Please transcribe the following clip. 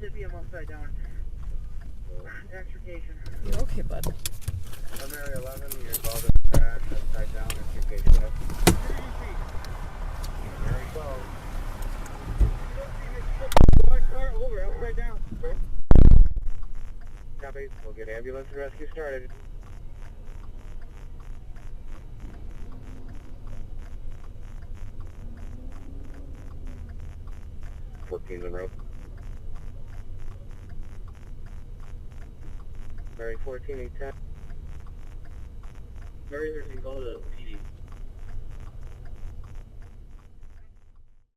Zippy, I'm upside down. Extrication. You're okay, bud. I'm area 11, you're involved in a crash, upside down, extrication. Very 12. Car over, upside down. Copy, we'll get ambulance and rescue started. Fourteen's en route. Mary 14, 810. Mary 13, call the PD.